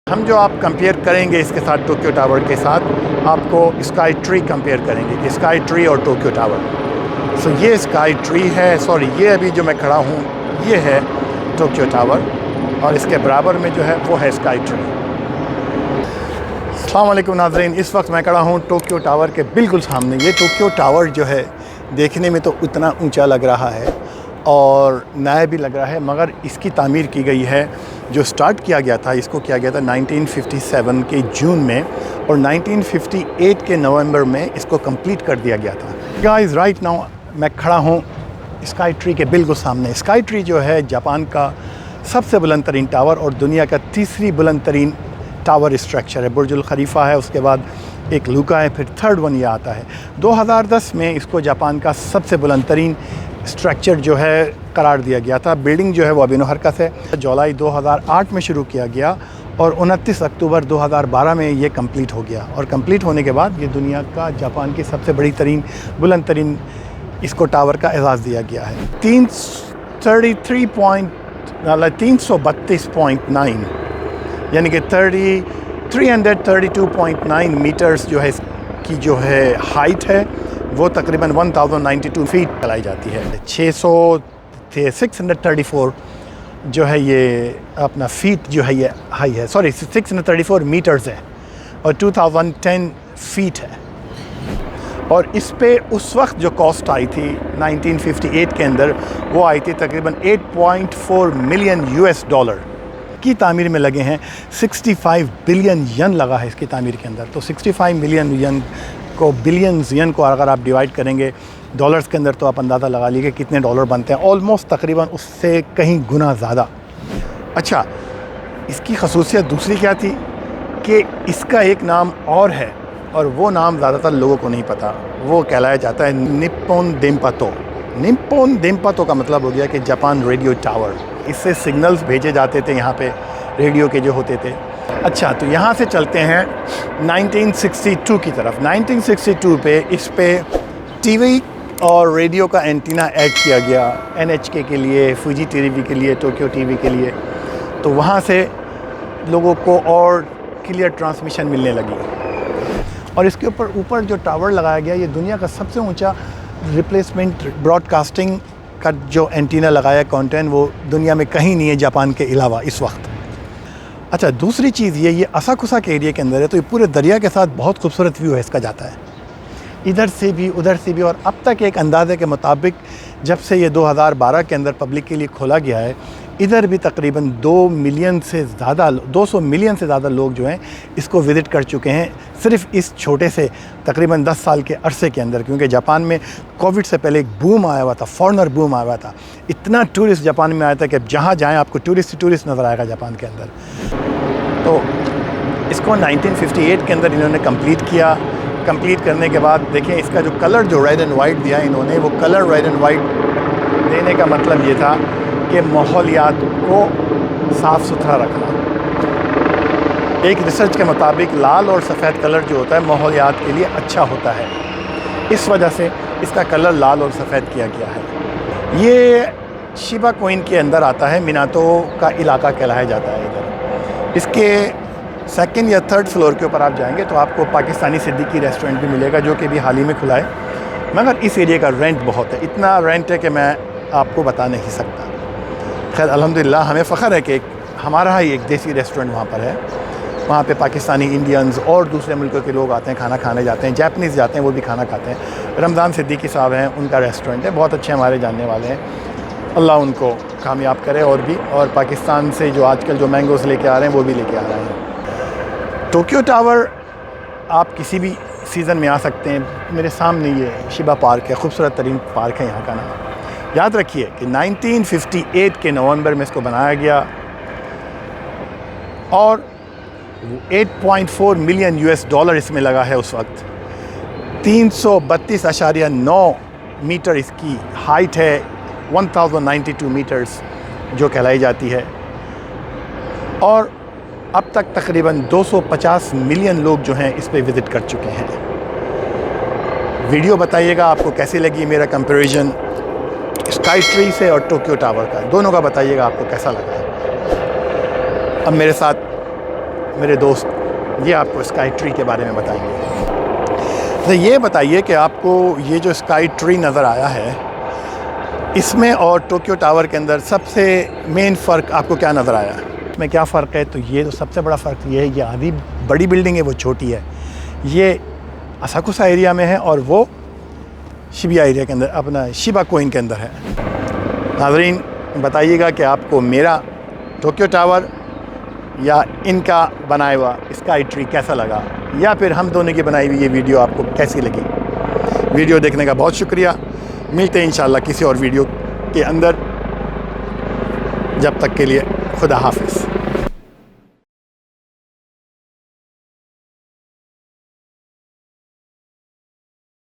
हम जो आप कंपेयर करेंगे इसके साथ टोक्यो टावर के साथ, आपको स्काई ट्री कंपेयर करेंगे कि स्काई ट्री और टोक्यो टावर। सो ये स्काई ट्री है, सॉरी ये अभी जो मैं खड़ा हूँ ये है टोक्यो टावर और इसके बराबर में जो है वो है स्काई ट्री। अस्सलाम वालेकुम नाज़रीन, इस वक्त मैं खड़ा हूँ टोक्यो टावर के बिल्कुल सामने। ये टोक्यो टावर जो है देखने में तो इतना ऊंचा लग रहा है और नया भी लग रहा है, मगर इसकी तामीर की गई है, जो स्टार्ट किया गया था इसको किया गया था 1957 के जून में और 1958 के नवंबर में इसको कंप्लीट कर दिया गया था। गाइस राइट नाउ मैं खड़ा हूँ स्काई ट्री के बिल्कुल सामने। स्काई ट्री जो है जापान का सबसे बुलंद तरीन टावर और दुनिया का तीसरी बुलंद तरीन टावर स्ट्रक्चर है। बुर्जुल खलीफा है, उसके बाद एक लूका है, फिर थर्ड वन ये आता है। 2010 में इसको जापान का सबसे बुलंद तरीन स्ट्रक्चर जो है करार दिया गया था। बिल्डिंग जो है वो अभी हरकत है। जुलाई 2008 में शुरू किया गया और 29 अक्टूबर 2012 में ये कंप्लीट हो गया और कंप्लीट होने के बाद ये दुनिया का जापान की सबसे बड़ी तरीन बुलंद तरीन इसको टावर का एजाज़ दिया गया है। 332.9 यानी कि 332.9 मीटर्स जो है इसकी जो है हाइट है वो तकरीबन 1092 फीट चलाई जाती है। 634 जो है ये अपना फीट जो है ये हाई है, सॉरी 634 मीटर्स है और 2010 फीट है। और इस पे उस वक्त जो कॉस्ट आई थी 1958 के अंदर वो आई थी तकरीबन 8.4 मिलियन यूएस डॉलर की तामीर में लगे हैं। 65 बिलियन यन लगा है इसकी तामीर के अंदर। तो 65 मिलियन यन को बिलियंस यन को अगर आप डिवाइड करेंगे डॉलर्स के अंदर तो आप अंदाज़ा लगा लीजिए कितने डॉलर बनते हैं। ऑलमोस्ट तकरीबन उससे कहीं गुना ज़्यादा। अच्छा, इसकी खसूसियत दूसरी क्या थी कि इसका एक नाम और है और वो नाम ज़्यादातर लोगों को नहीं पता। वो कहलाया जाता है निप्पोन देम्पातो। निप्पोन देम्पातो का मतलब हो गया कि जापान रेडियो टावर। इससे सिग्नल्स भेजे जाते थे यहाँ पे रेडियो के जो होते थे। अच्छा, तो यहाँ से चलते हैं 1962 की तरफ। 1962 पे इस पे टीवी और रेडियो का एंटीना ऐड किया गया एनएचके के लिए, फुजी टीवी के लिए, टोक्यो टीवी के लिए। तो वहाँ से लोगों को और क्लियर ट्रांसमिशन मिलने लगी। और इसके ऊपर जो टावर लगाया गया ये दुनिया का सबसे ऊंचा रिप्लेसमेंट ब्रॉडकास्टिंग का जो एंटीना लगाया कंटेंट वो दुनिया में कहीं नहीं है जापान के अलावा इस वक्त। अच्छा, दूसरी चीज़ ये असाकुसा के एरिया के अंदर है तो ये पूरे दरिया के साथ बहुत खूबसूरत व्यू है इसका जाता है, इधर से भी उधर से भी। और अब तक एक अंदाज़े के मुताबिक जब से ये 2012 के अंदर पब्लिक के लिए खोला गया है, इधर भी तकरीबन 200 मिलियन से ज़्यादा लोग जो हैं इसको विज़िट कर चुके हैं सिर्फ इस छोटे से तकरीबन 10 साल के अरसे के अंदर। क्योंकि जापान में कोविड से पहले एक बूम आया हुआ था, फॉरेनर बूम आया हुआ था। इतना टूरिस्ट जापान में आया था कि अब जहाँ जाएँ आपको टूरिस्ट नज़र आएगा जापान के अंदर। तो इसको 1958 के अंदर इन्होंने कंप्लीट किया। कंप्लीट करने के बाद देखें इसका जो कलर जो रेड एंड वाइट दिया इन्होंने, वो कलर रेड एंड वाइट देने का मतलब ये था कि माहौलियात को साफ़ सुथरा रखना। एक रिसर्च के मुताबिक लाल और सफ़ेद कलर जो होता है माहौलियात के लिए अच्छा होता है, इस वजह से इसका कलर लाल और सफ़ेद किया गया है। ये शिबा कोइन के अंदर आता है, मिनातो का इलाका कहलाया जाता है इधर। इसके सेकंड या थर्ड फ्लोर के ऊपर आप जाएंगे तो आपको पाकिस्तानी सिद्दीकी रेस्टोरेंट भी मिलेगा जो कि भी हाल ही में खुला है, मगर इस एरिया का रेंट बहुत है। इतना रेंट है कि मैं आपको बता नहीं सकता। खैर अल्हम्दुलिल्लाह हमें फ़ख्र है कि हमारा ही एक देसी रेस्टोरेंट वहाँ पर है। वहाँ पे पाकिस्तानी, इंडियंस और दूसरे मुल्कों के लोग आते हैं, खाना खाने जाते हैं। जापानीज़ जाते हैं, वो भी खाना खाते हैं। रमज़ान सिद्दीकी साहब हैं, उनका रेस्टोरेंट है, बहुत अच्छे हमारे जानने वाले हैं। अल्लाह उनको कामयाब करे और भी। और पाकिस्तान से जो आजकल जो मैंगोज़ लेके आ रहे हैं वो भी लेके आ रहे हैं। टोक्यो टावर आप किसी भी सीज़न में आ सकते हैं। मेरे सामने ये शिबा पार्क है, खूबसूरत तरीन पार्क है यहाँ का नाम। याद रखिए कि 1958 के नवंबर में इसको बनाया गया और 8.4 मिलियन यूएस डॉलर इसमें लगा है उस वक्त। 332.9 मीटर इसकी हाइट है, 1092 मीटर्स जो कहलाई जाती है। और अब तक तकरीबन 250 मिलियन लोग जो हैं इस पे विज़िट कर चुके हैं। वीडियो बताइएगा आपको कैसी लगी मेरा कंपैरिजन स्काई ट्री से और टोक्यो टावर का, दोनों का बताइएगा आपको कैसा लगा। अब मेरे साथ मेरे दोस्त ये आपको स्काई ट्री के बारे में बताएंगे। तो ये बताइए कि आपको ये जो स्काई ट्री नज़र आया है, इसमें और टोक्यो टावर के अंदर सबसे मेन फ़र्क आपको क्या नज़र आया? इसमें क्या फ़र्क है? तो ये तो सबसे बड़ा फ़र्क ये है, ये आधी बड़ी बिल्डिंग है वो छोटी है। ये असाकुसा एरिया में है और वो शिबुया एरिया के अंदर, अपना शिबा कोइन के अंदर है। नाज़रीन बताइएगा कि आपको मेरा टोक्यो टावर या इनका बनाया हुआ स्काई ट्री कैसा लगा, या फिर हम दोनों की बनाई हुई ये वीडियो आपको कैसी लगी। वीडियो देखने का बहुत शुक्रिया। मिलते हैं इंशाल्लाह किसी और वीडियो के अंदर। जब तक के लिए खुदा हाफिज़।